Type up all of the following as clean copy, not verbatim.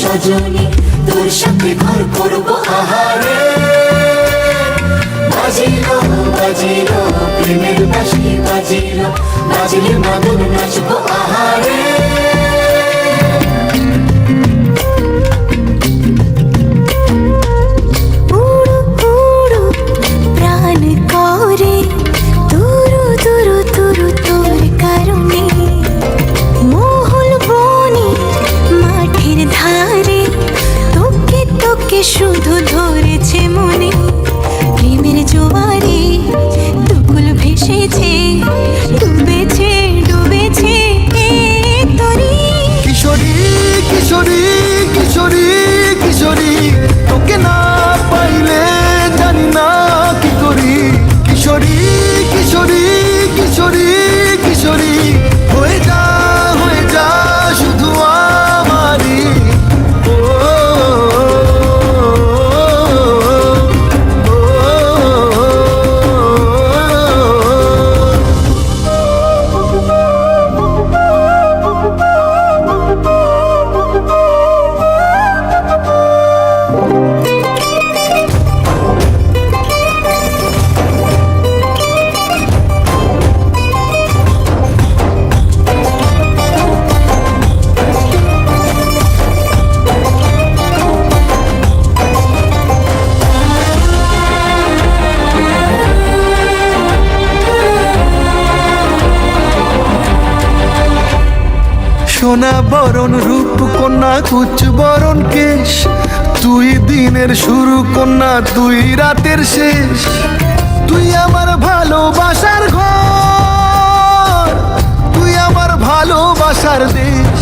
সজনী, তোর সাথে ঘর করবো আহারে। বাজিলো বাজিলো প্রেমের বাঁশি বাজিলো, বাজিলে মাদন নাচবো আহারে। শুধু ধরেছে মনে প্রেমের জোয়ারে, দুকুল ভেসেছে, ডুবেছে ডুবেছে তরি। কিশোরী কিশোরী কিশোরী কিশোরী, তোকে না পাইলে জানি না কি করি। কিশোরী কিশোরী কিশোরী কিশোরী, হয়ে যা শুধু আমারই। সোনা বরণ রূপ কন্যা কুচ বরণ কেশ, তুই দিনের শুরু কন্যা তুই রাতের শেষ। তুই আমার ভালোবাসার ঘর, তুই আমার ভালোবাসার দেশ।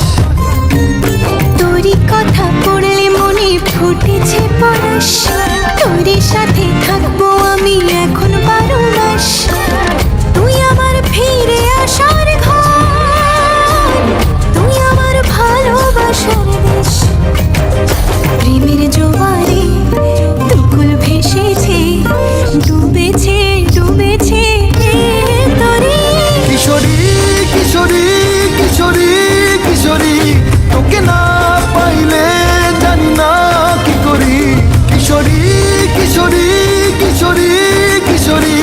তোরই কথা পড়লে মনে ফুটেছে পরশ, তোরই সাথে থাকবো আমি এখন 12 মাস। তুই আমার ফিরে আসার ঘর, তুই আমার ভালোবাসার দেশ। প্রেমের জোয়ারে দুকুল ভেসেছে, ডুবেছে ডুবেছে তরি। কিশোরী কিশোরী কিশোরী কিশোরী, তোকে না পাইলে জানি না কি করি। কিশোরী কিশোরী কিশোরী কিশোরী,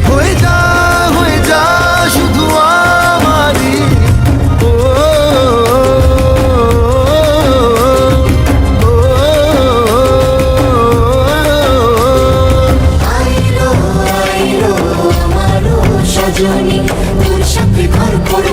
হয়ে যা শুধু আমারই। আইলো আইলো আমারও সজনী, তোর সাথে ঘর করবো